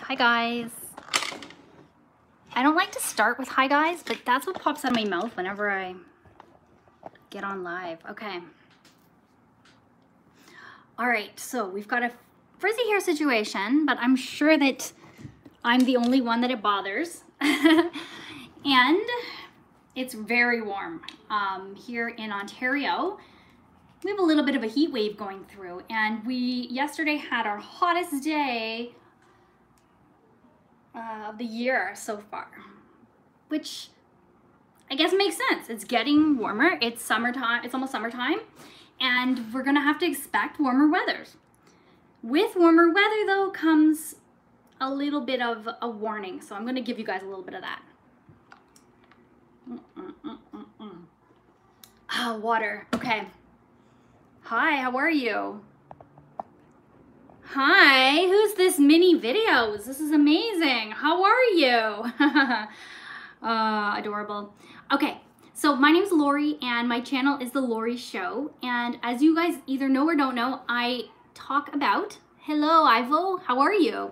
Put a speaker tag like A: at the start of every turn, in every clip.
A: Hi guys. I don't like to start with hi guys, but that's what pops out of my mouth whenever I get on live. Okay. All right, so we've got a frizzy hair situation, but I'm sure that I'm the only one that it bothers. And it's very warm here in Ontario. We have a little bit of a heat wave going through, and we yesterday had our hottest day of the year so far, which I guess makes sense. It's getting warmer. It's summertime. It's almost summertime, and we're gonna have to expect warmer weathers. With warmer weather, though, comes a little bit of a warning. So I'm gonna give you guys a little bit of that. Water. Okay. Hi, how are you? Hi, who's this mini videos? This is amazing. How are you? Adorable. Okay, so my name's Lori and my channel is The Lori Show. And as you guys either know or don't know, I talk about, hello Ivo, how are you?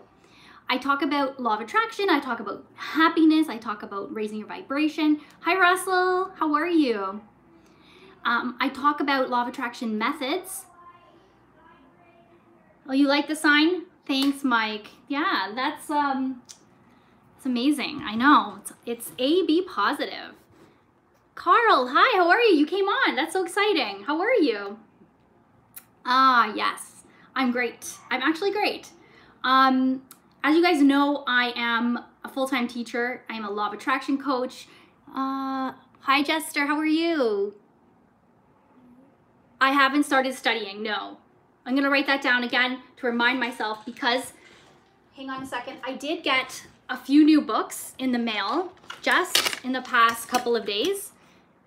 A: I talk about law of attraction, I talk about happiness, I talk about raising your vibration. Hi Russell, how are you? I talk about law of attraction methods. Oh, you like the sign? Thanks, Mike. Yeah, that's it's amazing. I know. It's AB positive. Carl, hi, how are you? You came on. That's so exciting. How are you? Yes. I'm great. I'm actually great. As you guys know, I am a full-time teacher. I'm a law of attraction coach. Hi, Jester. How are you? I haven't started studying, no. I'm gonna write that down again to remind myself because, hang on a second, I did get a few new books in the mail just in the past couple of days.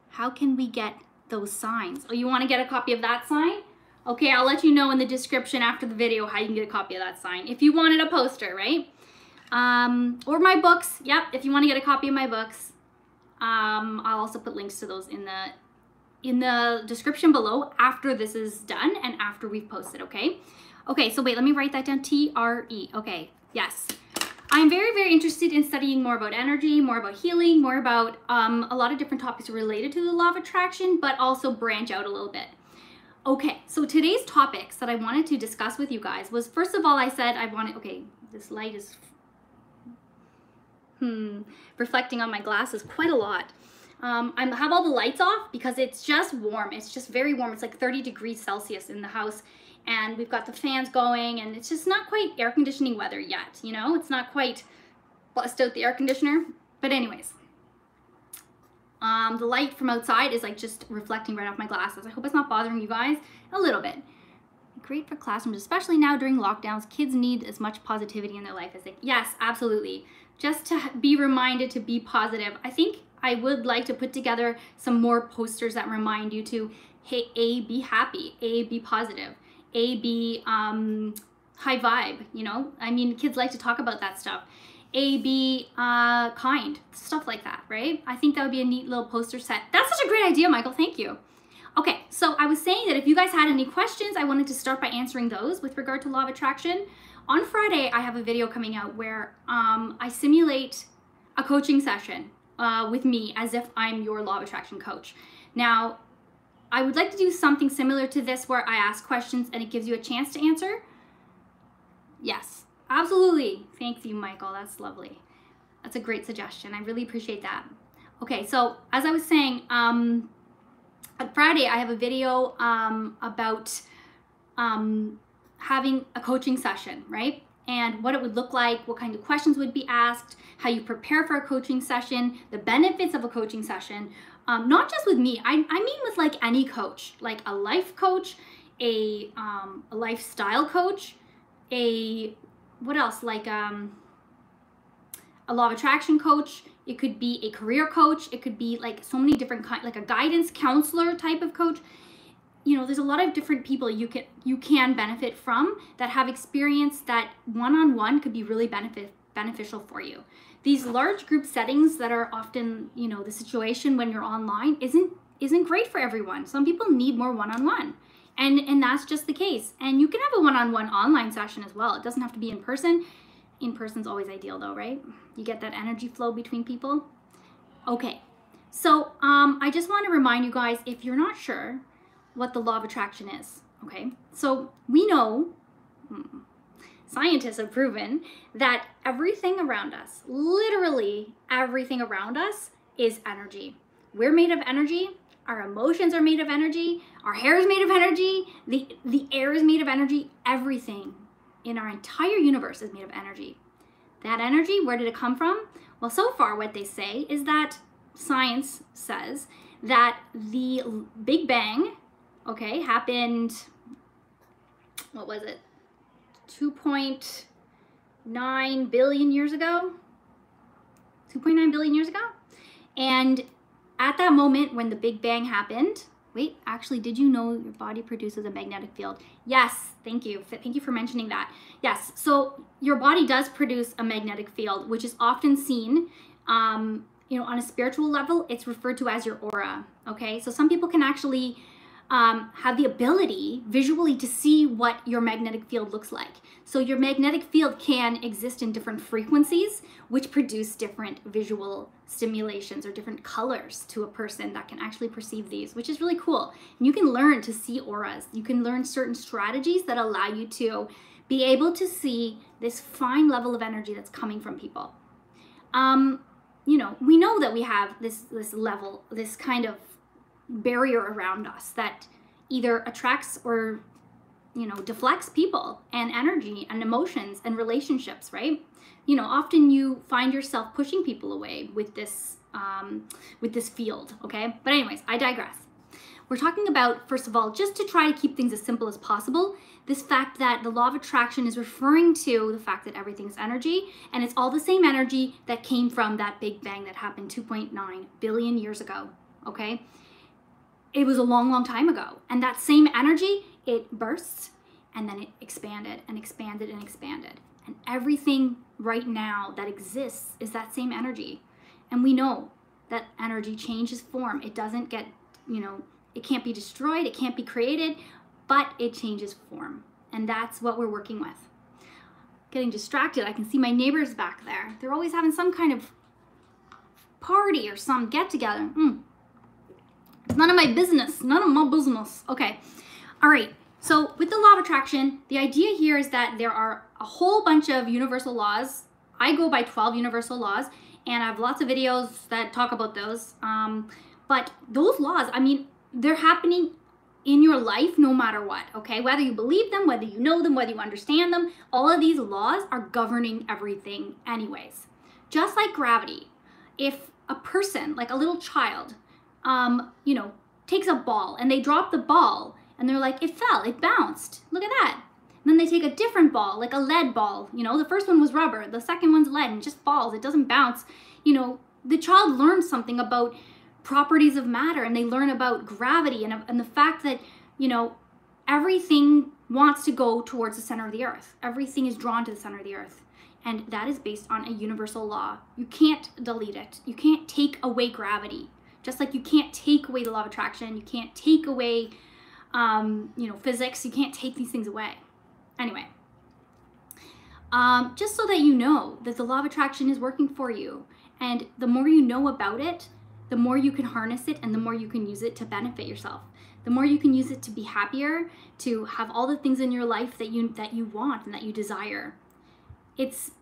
A: How can we get those signs? Oh, you wanna get a copy of that sign? Okay, I'll let you know in the description after the video how you can get a copy of that sign. If you wanted a poster, right? Or my books, yep, if you wanna get a copy of my books. I'll also put links to those in the description below after this is done and after we've posted, okay? Okay, so wait, let me write that down, TRE, okay, yes. I'm very, very interested in studying more about energy, more about healing, more about a lot of different topics related to the law of attraction, but also branch out a little bit. Okay, so today's topics that I wanted to discuss with you guys was, first of all, I said I wanted, okay, this light is reflecting on my glasses quite a lot. I have all the lights off because it's just warm. It's just very warm. It's like 30 degrees Celsius in the house, and we've got the fans going, and it's just not quite air conditioning weather yet, you know? It's not quite bust out the air conditioner. But anyways, the light from outside is like just reflecting right off my glasses. I hope it's not bothering you guys a little bit. Great for classrooms, especially now during lockdowns. Kids need as much positivity in their life as they, yes, absolutely. Just to be reminded to be positive. I think I would like to put together some more posters that remind you to, hey, A, be happy, A, be positive, A, be high vibe, you know? I mean, kids like to talk about that stuff. A, be kind, stuff like that, right? I think that would be a neat little poster set. That's such a great idea, Michael, thank you. Okay, so I was saying that if you guys had any questions, I wanted to start by answering those with regard to law of attraction. On Friday, I have a video coming out where I simulate a coaching session with me as if I'm your law of attraction coach. Now, I would like to do something similar to this where I ask questions and it gives you a chance to answer. Yes, absolutely. Thank you, Michael. That's lovely. That's a great suggestion. I really appreciate that. Okay, so as I was saying, on Friday, I have a video about having a coaching session, right? And what it would look like, what kind of questions would be asked, how you prepare for a coaching session, the benefits of a coaching session, not just with me, I mean with like any coach, like a life coach, a lifestyle coach, what else, like a law of attraction coach, it could be a career coach, it could be like so many different kinds, like a guidance counselor type of coach. You know, there's a lot of different people you can benefit from that have experience that one-on-one could be really beneficial for you. These large group settings that are often, you know, the situation when you're online isn't great for everyone. Some people need more one-on-one, and that's just the case. And you can have a one-on-one online session as well. It doesn't have to be in person. in person's always ideal though, right? You get that energy flow between people. Okay, so I just want to remind you guys, if you're not sure what the law of attraction is, okay? So we know, scientists have proven that everything around us, literally everything around us, is energy. We're made of energy. Our emotions are made of energy. Our hair is made of energy. The air is made of energy. Everything in our entire universe is made of energy. That energy, where did it come from? Well, so far what they say is that science says that the Big Bang, okay, happened, what was it? 2.9 billion years ago? 2.9 billion years ago? And at that moment when the Big Bang happened, wait, actually, did you know your body produces a magnetic field? Yes, thank you. Thank you for mentioning that. Yes, so your body does produce a magnetic field, which is often seen, on a spiritual level. It's referred to as your aura, okay? So some people can actually have the ability visually to see what your magnetic field looks like. So your magnetic field can exist in different frequencies, which produce different visual stimulations or different colors to a person that can actually perceive these, which is really cool. And you can learn to see auras. You can learn certain strategies that allow you to be able to see this fine level of energy that's coming from people. We know that we have this level, this kind of barrier around us that either attracts or deflects people and energy and emotions and relationships, right? Often you find yourself pushing people away with this field, okay? But anyways, I digress. We're talking about, first of all, just to try to keep things as simple as possible, this fact that the law of attraction is referring to the fact that everything's energy, and it's all the same energy that came from that Big Bang that happened 2.9 billion years ago, okay? It was a long, long time ago. And that same energy, it bursts and then it expanded and expanded and expanded. And everything right now that exists is that same energy. And we know that energy changes form. It doesn't get, it can't be destroyed, it can't be created, but it changes form. And that's what we're working with. Getting distracted. I can see my neighbors back there. They're always having some kind of party or some get together. It's none of my business. None of my business. Okay. All right. So with the law of attraction, the idea here is that there are a whole bunch of universal laws. I go by 12 universal laws, and I have lots of videos that talk about those. But those laws, they're happening in your life no matter what, okay? Whether you believe them, whether you know them, whether you understand them, all of these laws are governing everything anyways. Just like gravity. If a person, like a little child, takes a ball and they drop the ball and they're like, it fell, it bounced, look at that. And then they take a different ball, like a lead ball, the first one was rubber, the second one's lead, and it just falls, it doesn't bounce. The child learns something about properties of matter, and they learn about gravity and the fact that, everything wants to go towards the center of the earth. Everything is drawn to the center of the earth. And that is based on a universal law. You can't delete it. You can't take away gravity. Just like you can't take away the law of attraction, you can't take away, physics, you can't take these things away. Anyway, just so that you know that the law of attraction is working for you. And the more you know about it, the more you can harness it and the more you can use it to benefit yourself. The more you can use it to be happier, to have all the things in your life that you want and that you desire. It's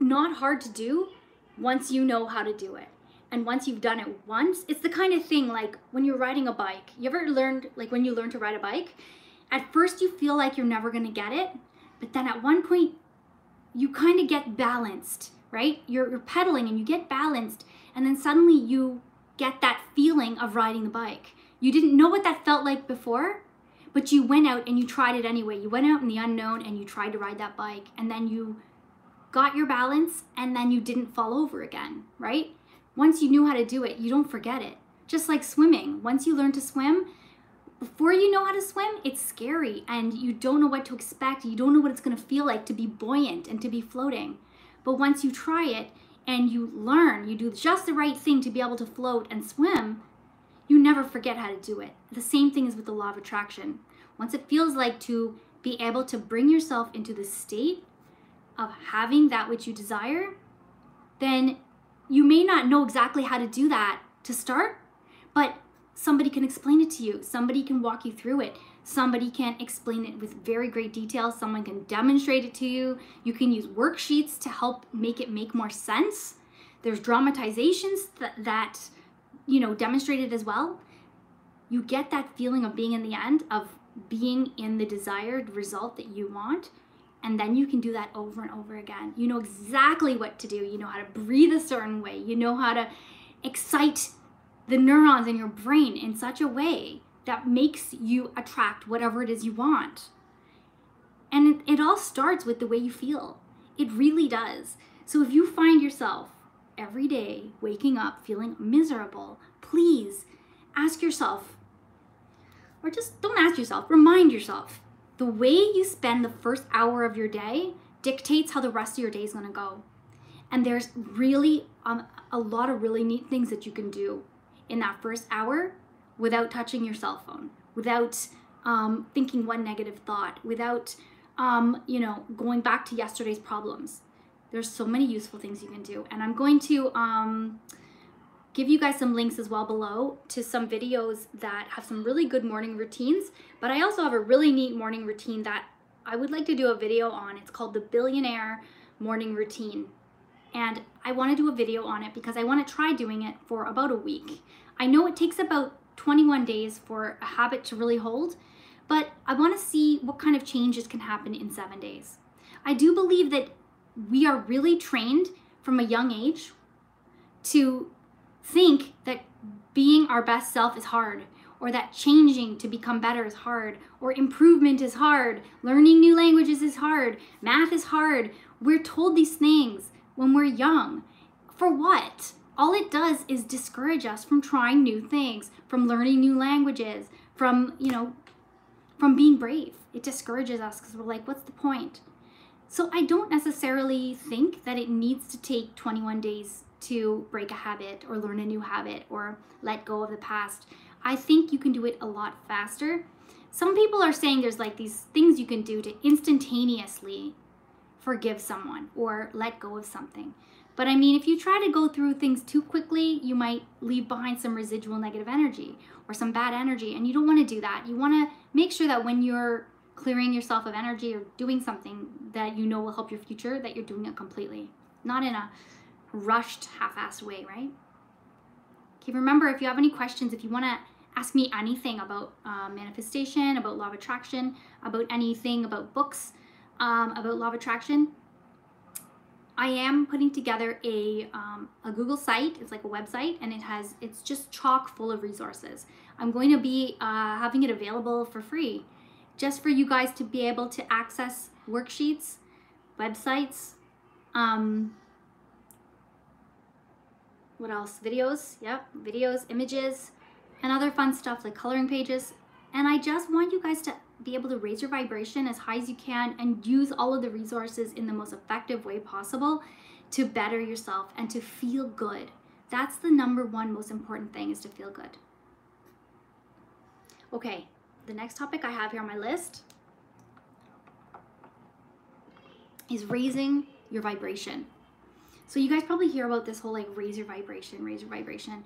A: not hard to do once you know how to do it. And once you've done it once, it's the kind of thing like when you're riding a bike. You ever learned, like when you learn to ride a bike, at first you feel like you're never gonna get it, but then at one point you kind of get balanced, right? You're pedaling and you get balanced, and then suddenly you get that feeling of riding the bike. You didn't know what that felt like before, but you went out and you tried it anyway. You went out in the unknown and you tried to ride that bike, and then you got your balance, and then you didn't fall over again, right? Once you knew how to do it, you don't forget it. Just like swimming. Once you learn to swim, before you know how to swim, it's scary and you don't know what to expect. You don't know what it's going to feel like to be buoyant and to be floating. But once you try it and you learn, you do just the right thing to be able to float and swim, you never forget how to do it. The same thing is with the law of attraction. Once it feels like to be able to bring yourself into the state of having that which you desire, then you may not know exactly how to do that to start, but somebody can explain it to you. Somebody can walk you through it. Somebody can explain it with very great detail. Someone can demonstrate it to you. You can use worksheets to help make it make more sense. There's dramatizations that demonstrate it as well. You get that feeling of being in the end, of being in the desired result that you want. And then you can do that over and over again. You know exactly what to do. You know how to breathe a certain way. You know how to excite the neurons in your brain in such a way that makes you attract whatever it is you want. And it all starts with the way you feel. It really does. So if you find yourself every day waking up feeling miserable, please ask yourself, or just don't ask yourself, remind yourself, the way you spend the first hour of your day dictates how the rest of your day is going to go. And there's really a lot of really neat things that you can do in that first hour without touching your cell phone, without thinking one negative thought, without going back to yesterday's problems. There's so many useful things you can do. And I'm going to give you guys some links as well below to some videos that have some really good morning routines. But I also have a really neat morning routine that I would like to do a video on. It's called the Billionaire morning routine. And I want to do a video on it because I want to try doing it for about a week. I know it takes about 21 days for a habit to really hold, but I want to see what kind of changes can happen in 7 days. I do believe that we are really trained from a young age to think that being our best self is hard, or that changing to become better is hard, or improvement is hard, learning new languages is hard, math is hard. We're told these things when we're young. For what? All it does is discourage us from trying new things, from learning new languages, from being brave. It discourages us because we're like, what's the point? So I don't necessarily think that it needs to take 21 days to break a habit or learn a new habit or let go of the past. I think you can do it a lot faster. Some people are saying there's like these things you can do to instantaneously forgive someone or let go of something. But I mean, if you try to go through things too quickly, you might leave behind some residual negative energy or some bad energy, and you don't want to do that. You want to make sure that when you're clearing yourself of energy or doing something that you know will help your future, that you're doing it completely, not in a rushed, half-assed way, right? Okay, remember, if you have any questions, if you want to ask me anything about manifestation, about law of attraction, about anything about books, about law of attraction, I am putting together a Google site. It's like a website, and it's just chock full of resources. I'm going to be having it available for free, just for you guys to be able to access worksheets, websites, what else? Videos, yep, videos, images, and other fun stuff like coloring pages. And I just want you guys to be able to raise your vibration as high as you can and use all of the resources in the most effective way possible to better yourself and to feel good. That's the number one most important thing, is to feel good. Okay, the next topic I have here on my list is raising your vibration. So you guys probably hear about this whole like raise your vibration, raise your vibration.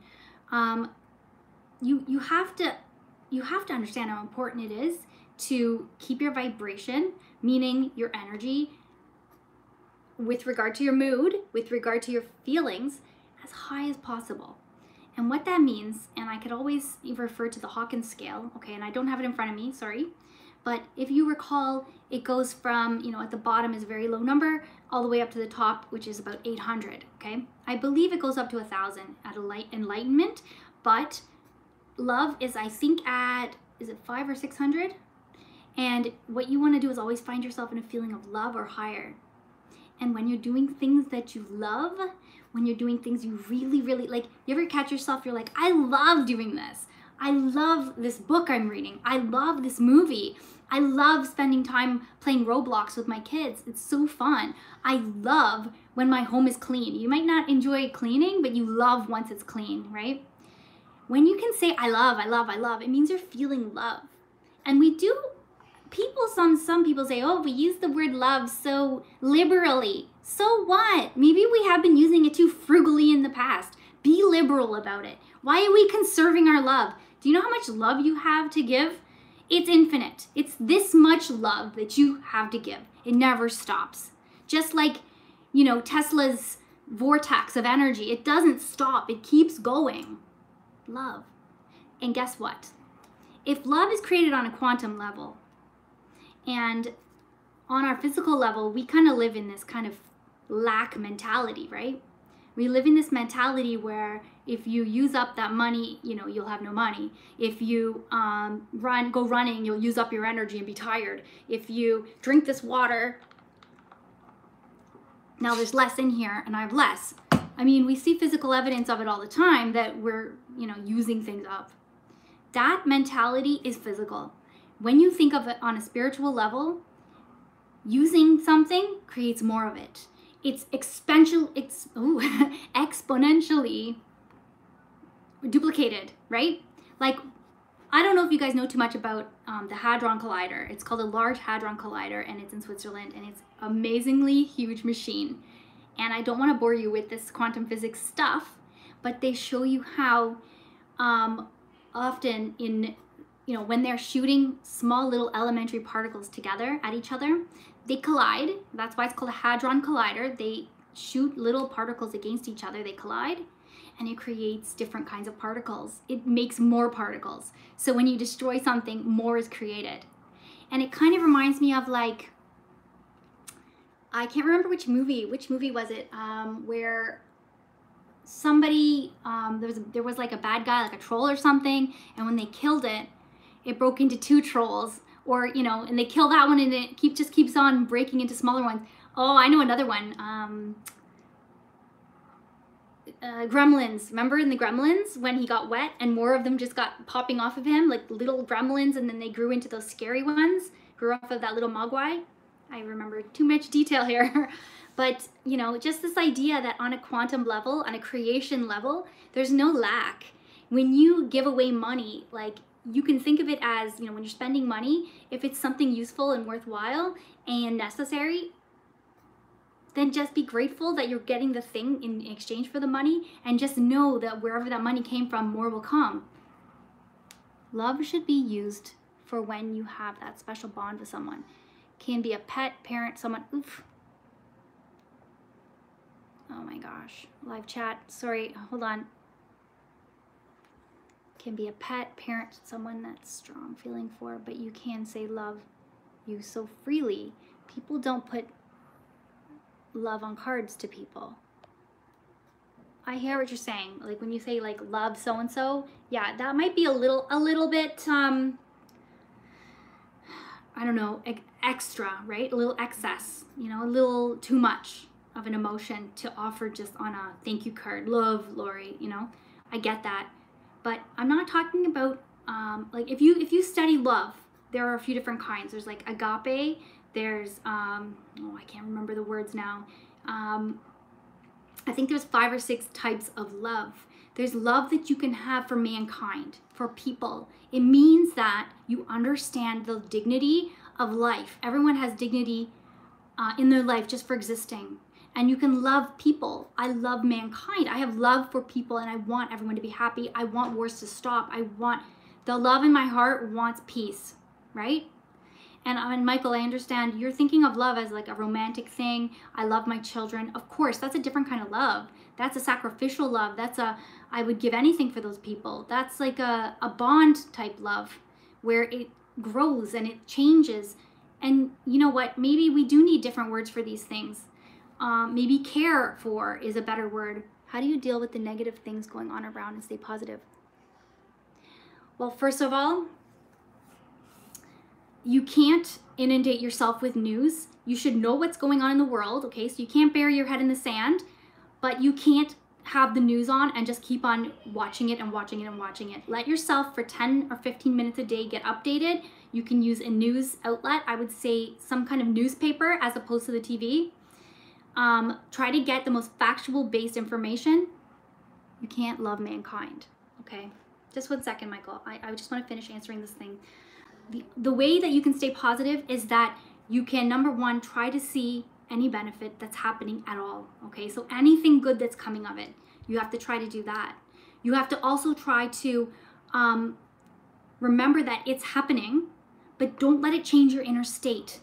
A: You have to understand how important it is to keep your vibration, meaning your energy, with regard to your mood, with regard to your feelings, as high as possible. And what that means, and I could always refer to the Hawkins scale, okay, and I don't have it in front of me, sorry, but if you recall, it goes from, at the bottom is a very low number, all the way up to the top, which is about 800, okay? I believe it goes up to 1,000 at enlightenment, but love is, I think, is it 500 or 600? And what you want to do is always find yourself in a feeling of love or higher. And when you're doing things that you love, when you're doing things you really, really like, you ever catch yourself, you're like, I love doing this. I love this book I'm reading. I love this movie. I love spending time playing Roblox with my kids. It's so fun. I love when my home is clean. You might not enjoy cleaning, but you love once it's clean, right? When you can say, I love, I love, I love, it means you're feeling love. And some people say, oh, we use the word love so liberally. So what? Maybe we have been using it too frugally in the past. Be liberal about it. Why are we conserving our love? Do you know how much love you have to give? It's infinite. It's this much love that you have to give. It never stops. Just like, you know, Tesla's vortex of energy. It doesn't stop. It keeps going. Love. And guess what? If love is created on a quantum level and on our physical level, we kind of live in this kind of lack mentality, right? We live in this mentality where if you use up that money, you know, you'll have no money. If you go running, you'll use up your energy and be tired. If you drink this water, now there's less in here and I have less. I mean, we see physical evidence of it all the time that we're, you know, using things up. That mentality is physical. When you think of it on a spiritual level, using something creates more of it. It's exponentially duplicated, right? Like, I don't know if you guys know too much about the Hadron Collider. It's called a Large Hadron Collider, and it's in Switzerland, and it's an amazingly huge machine. And I don't want to bore you with this quantum physics stuff, but they show you how often in, you know, when they're shooting small little elementary particles together at each other, they collide. That's why it's called a Hadron Collider. They shoot little particles against each other, they collide, and it creates different kinds of particles. It makes more particles. So when you destroy something, more is created. And it kind of reminds me of, like, I can't remember which movie was it, where somebody, there was like a bad guy, like a troll or something, and when they killed it, it broke into two trolls, or, you know, and they kill that one and it just keeps on breaking into smaller ones. Oh, I know another one. Gremlins. Remember in the Gremlins when he got wet and more of them just got popping off of him, like little gremlins, and then they grew into those scary ones, grew off of that little mogwai. I remember too much detail here. But, you know, just this idea that on a quantum level, on a creation level, there's no lack. When you give away money, like, you can think of it as, you know, when you're spending money, if it's something useful and worthwhile and necessary, then just be grateful that you're getting the thing in exchange for the money, and just know that wherever that money came from, more will come. Love should be used for when you have that special bond with someone. Can be a pet, parent, someone, oof. Oh my gosh, live chat, sorry, hold on. Can be a pet, parent, someone that's strong feeling for, but you can say love you so freely. People don't put love on cards to people. I hear what you're saying. Like when you say like love so-and-so, yeah, that might be a little bit, I don't know, extra, right? A little excess, you know, a little too much of an emotion to offer just on a thank you card. Love, Lori, you know, I get that. But I'm not talking about, like if you study love, there are a few different kinds. There's like agape, there's, oh, I can't remember the words now. I think there's 5 or 6 types of love. There's love that you can have for mankind, for people. It means that you understand the dignity of life. Everyone has dignity in their life just for existing. And you can love people. I love mankind. I have love for people, and I want everyone to be happy. I want wars to stop. I want, the love in my heart wants peace, right? And Michael, I understand you're thinking of love as like a romantic thing. I love my children. Of course, that's a different kind of love. That's a sacrificial love. That's a, I would give anything for those people. That's like a bond type love where it grows and it changes. And you know what? Maybe we do need different words for these things. Maybe care for is a better word. How do you deal with the negative things going on around and stay positive? Well, first of all, you can't inundate yourself with news. You should know what's going on in the world, okay? So you can't bury your head in the sand, but you can't have the news on and just keep on watching it and watching it and watching it. Let yourself for 10 or 15 minutes a day get updated. You can use a news outlet. I would say some kind of newspaper as opposed to the TV. Try to get the most factual based information. You can't love mankind, okay? Just 1 second, Michael. I just want to finish answering this thing. The way that you can stay positive is that you can, number one, try to see any benefit that's happening at all, okay? So anything good that's coming of it, you have to try to do that. You have to also try to remember that it's happening, but don't let it change your inner state.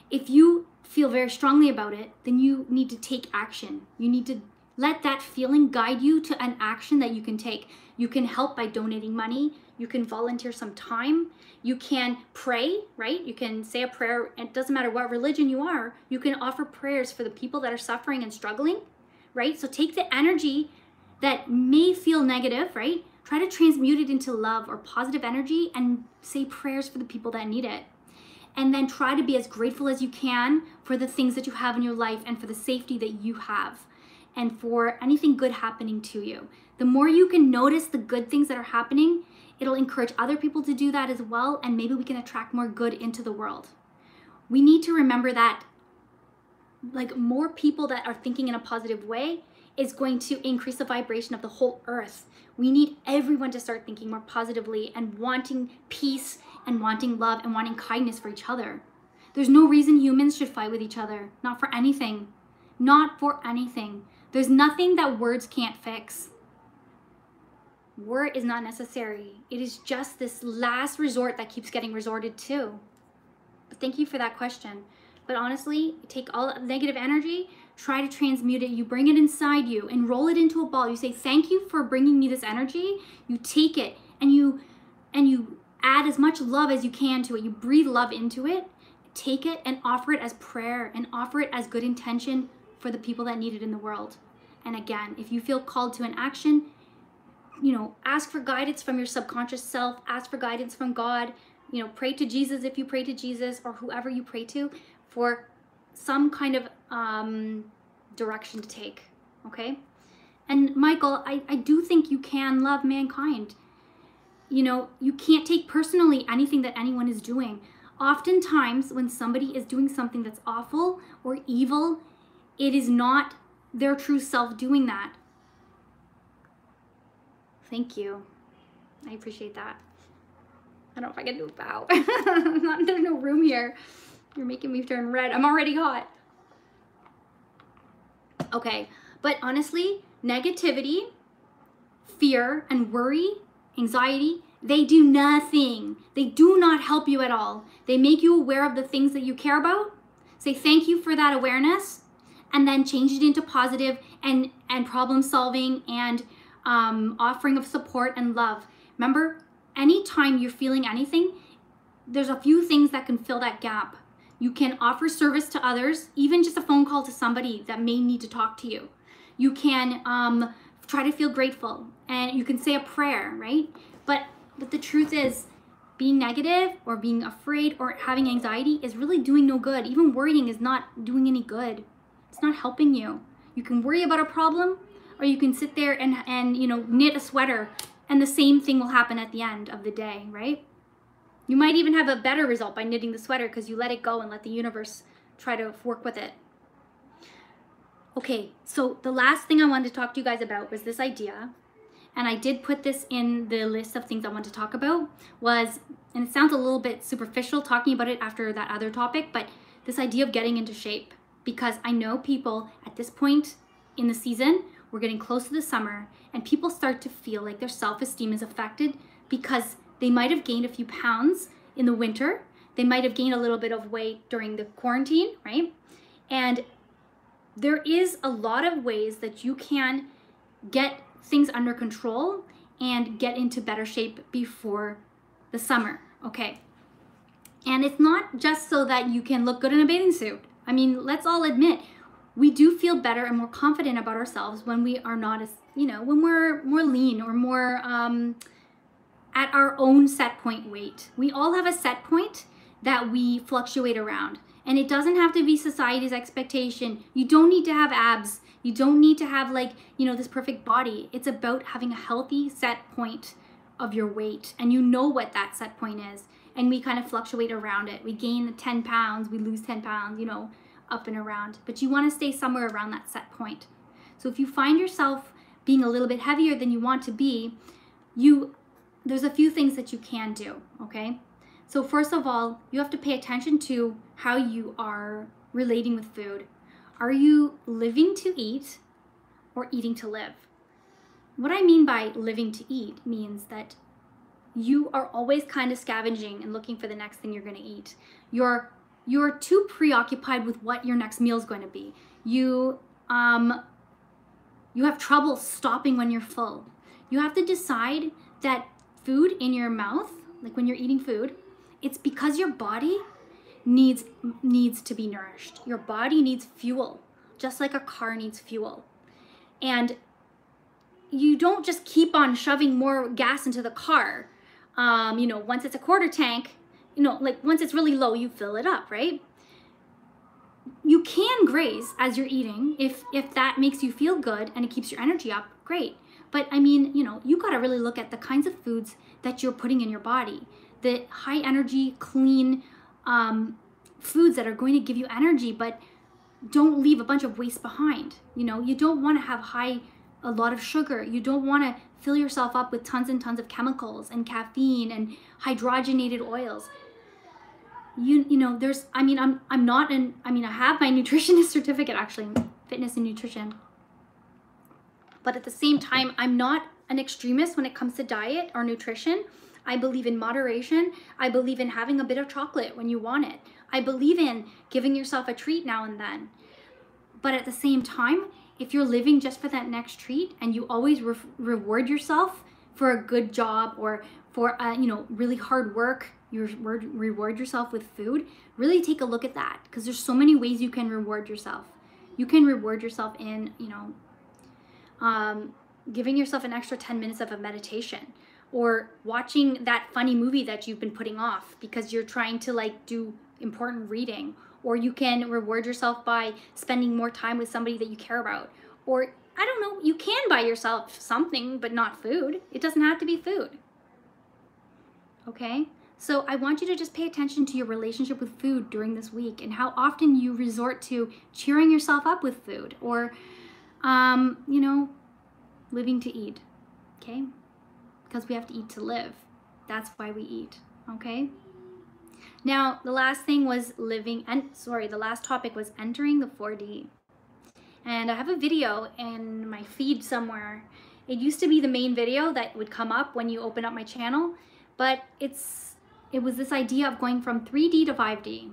A: If you feel very strongly about it, then you need to take action. You need to let that feeling guide you to an action that you can take. You can help by donating money. You can volunteer some time. You can pray, right? You can say a prayer. It doesn't matter what religion you are. You can offer prayers for the people that are suffering and struggling, right? So take the energy that may feel negative, right? Try to transmute it into love or positive energy and say prayers for the people that need it. And then try to be as grateful as you can for the things that you have in your life and for the safety that you have and for anything good happening to you. The more you can notice the good things that are happening, it'll encourage other people to do that as well, and maybe we can attract more good into the world. We need to remember that like more people that are thinking in a positive way is going to increase the vibration of the whole earth. We need everyone to start thinking more positively and wanting peace and wanting love and wanting kindness for each other. There's no reason humans should fight with each other. Not for anything. Not for anything. There's nothing that words can't fix. War is not necessary. It is just this last resort that keeps getting resorted to. But thank you for that question. But honestly, take all that negative energy, try to transmute it. You bring it inside you, enroll it into a ball. You say, thank you for bringing me this energy. You take it and you add as much love as you can to it. You breathe love into it, take it and offer it as prayer and offer it as good intention for the people that need it in the world. And again, if you feel called to an action, ask for guidance from your subconscious self, ask for guidance from God, pray to Jesus if you pray to Jesus or whoever you pray to for some kind of direction to take, okay? And Michael, I do think you can love mankind. You can't take personally anything that anyone is doing. Oftentimes, when somebody is doing something that's awful or evil, it is not their true self doing that. Thank you. I appreciate that. I don't know if I can do a bow. There's no room here. You're making me turn red. I'm already hot. Okay, but honestly, negativity, fear, and worry, anxiety, they do nothing. They do not help you at all. They make you aware of the things that you care about. Say thank you for that awareness, and then change it into positive and problem solving and offering of support and love. Remember, anytime you're feeling anything, there's a few things that can fill that gap. You can offer service to others, even just a phone call to somebody that may need to talk to you. You can try to feel grateful, and you can say a prayer, right? But the truth is, being negative or being afraid or having anxiety is really doing no good. Even worrying is not doing any good. It's not helping you. You can worry about a problem, or you can sit there and knit a sweater, and the same thing will happen at the end of the day, right? You might even have a better result by knitting the sweater because you let it go and let the universe try to work with it. Okay, so the last thing I wanted to talk to you guys about was this idea, and I did put this in the list of things I want to talk about, and it sounds a little bit superficial talking about it after that other topic, but this idea of getting into shape, because I know people at this point in the season, we're getting close to the summer, and people start to feel like their self-esteem is affected because they might have gained a few pounds in the winter. They might have gained a little bit of weight during the quarantine, right? And there is a lot of ways that you can get things under control and get into better shape before the summer, okay? And it's not just so that you can look good in a bathing suit. I mean, let's all admit, we do feel better and more confident about ourselves when we are not as, when we're more lean or more at our own set point weight. We all have a set point that we fluctuate around. And it doesn't have to be society's expectation. You don't need to have abs. You don't need to have this perfect body. It's about having a healthy set point of your weight. And you know what that set point is. And we kind of fluctuate around it. We gain 10 pounds, we lose 10 pounds, up and around. But you want to stay somewhere around that set point. So if you find yourself being a little bit heavier than you want to be, there's a few things that you can do, okay? So first of all, you have to pay attention to how you are relating with food. Are you living to eat or eating to live? What I mean by living to eat means that you are always kind of scavenging and looking for the next thing you're going to eat. You're too preoccupied with what your next meal is going to be. You have trouble stopping when you're full. You have to decide that food in your mouth, like when you're eating food, it's because your body needs to be nourished. Your body needs fuel, just like a car needs fuel. And you don't just keep on shoving more gas into the car. Once it's a quarter tank, like once it's really low, you fill it up, right? You can graze as you're eating if that makes you feel good and it keeps your energy up, great. But I mean, you got to really look at the kinds of foods that you're putting in your body. The high energy, clean foods that are going to give you energy, but don't leave a bunch of waste behind. You don't want to have a lot of sugar. You don't want to fill yourself up with tons and tons of chemicals and caffeine and hydrogenated oils. I have my nutritionist certificate, actually, fitness and nutrition. But at the same time, I'm not an extremist when it comes to diet or nutrition. I believe in moderation. I believe in having a bit of chocolate when you want it. I believe in giving yourself a treat now and then. But at the same time, if you're living just for that next treat and you always reward yourself for a good job or for really hard work, you reward yourself with food, really take a look at that, because there's so many ways you can reward yourself. You can reward yourself in, giving yourself an extra 10 minutes of a meditation, or watching that funny movie that you've been putting off because you're trying to do important reading. Or you can reward yourself by spending more time with somebody that you care about. Or, I don't know, you can buy yourself something, but not food. It doesn't have to be food. Okay? So I want you to just pay attention to your relationship with food during this week and how often you resort to cheering yourself up with food or, living to eat. Okay? Because we have to eat to live. That's why we eat. Okay? Now, the last thing was the last topic was entering the 4D. And I have a video in my feed somewhere. It used to be the main video that would come up when you open up my channel, but it was this idea of going from 3D to 5D.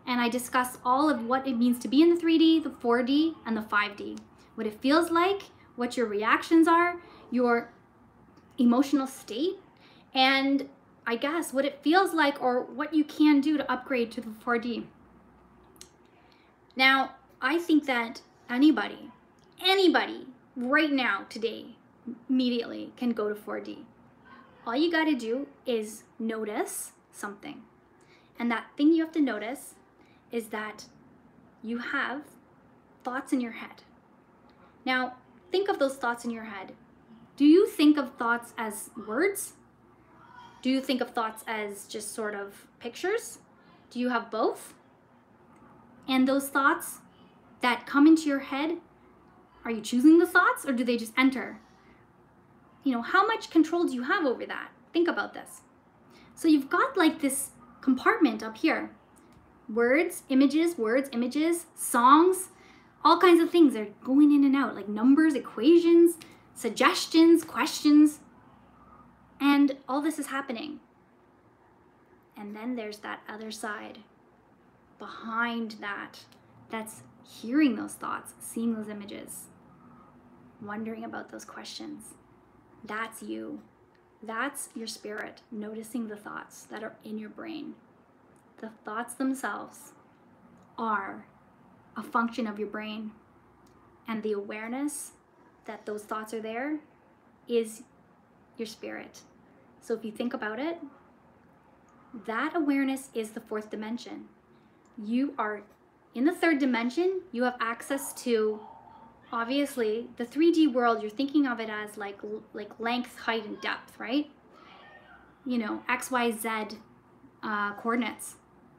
A: And I discussed all of what it means to be in the 3D, the 4D, and the 5D. What it feels like, what your reactions are, your emotional state, and I guess what it feels like or what you can do to upgrade to the 4D. Now, I think that anybody right now, today, immediately can go to 4D. All you got to do is notice something. And that thing you have to notice is that you have thoughts in your head. Now, think of those thoughts in your head. Do you think of thoughts as words? Do you think of thoughts as just sort of pictures? Do you have both? And those thoughts that come into your head, are you choosing the thoughts or do they just enter? How much control do you have over that? Think about this. So you've got this compartment up here. Words, images, songs, all kinds of things are going in and out, like numbers, equations, suggestions, questions. And all this is happening. And then there's that other side behind that's hearing those thoughts, seeing those images, wondering about those questions. That's you. That's your spirit, noticing the thoughts that are in your brain. The thoughts themselves are a function of your brain. And the awareness that those thoughts are there is your spirit. So if you think about it, that awareness is the fourth dimension. You are in the third dimension. You have access to, obviously, the 3D world. You're thinking of it as like length, height, and depth, right? X, Y, Z coordinates.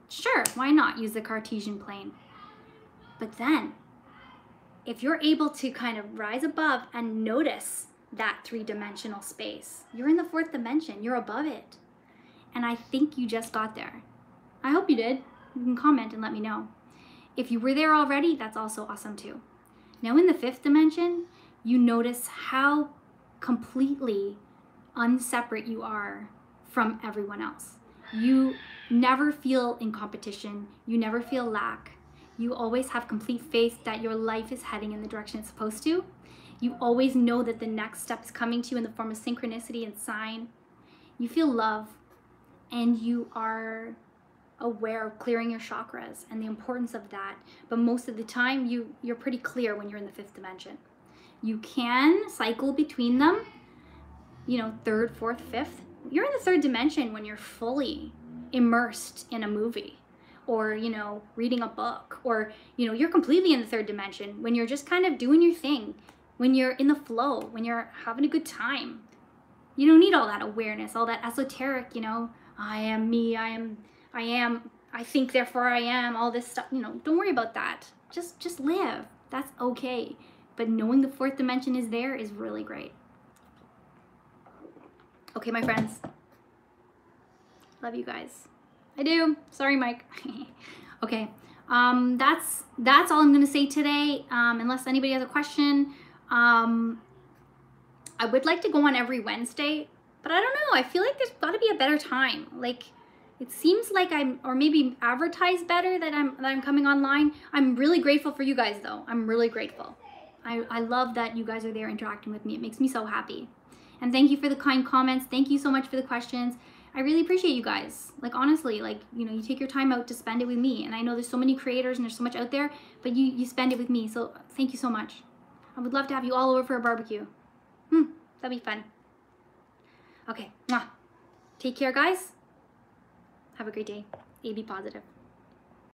A: Sure, why not use the Cartesian plane? But then, if you're able to kind of rise above and notice that 3-dimensional space, you're in the fourth dimension, you're above it. And I think you just got there. I hope you did. You can comment and let me know. If you were there already, that's also awesome too. Now in the 5th dimension, you notice how completely unseparate you are from everyone else. You never feel in competition. You never feel lack. You always have complete faith that your life is heading in the direction it's supposed to. You always know that the next step is coming to you in the form of synchronicity and sign. You feel love, and you are aware of clearing your chakras and the importance of that. But most of the time, you're pretty clear when you're in the 5th dimension. You can cycle between them, you know, 3rd, 4th, 5th. You're in the 3rd dimension when you're fully immersed in a movie, or, you know, reading a book, or, you know, you're completely in the 3rd dimension when you're just kind of doing your thing, when you're in the flow, when you're having a good time. You don't need all that awareness, all that esoteric, you know, I am me, I am, I think, therefore I am, all this stuff. You know, don't worry about that. Just live. That's okay. But knowing the 4th dimension is there is really great. Okay, my friends. Love you guys. I do. Sorry, Mike. Okay. That's all I'm gonna say today. Unless anybody has a question. I would like to go on every Wednesday, but I don't know. I feel like there's got to be a better time. Like, it seems like or maybe advertise better that I'm coming online. I'm really grateful for you guys, though. I'm really grateful. I love that you guys are there interacting with me. It makes me so happy. And thank you for the kind comments. Thank you so much for the questions. I really appreciate you guys. Like, honestly, like, you know, you take your time out to spend it with me. And I know there's so many creators and there's so much out there, but you spend it with me. So thank you so much. I would love to have you all over for a barbecue. That'd be fun. Okay. Mwah. Take care, guys. Have a great day. Be positive.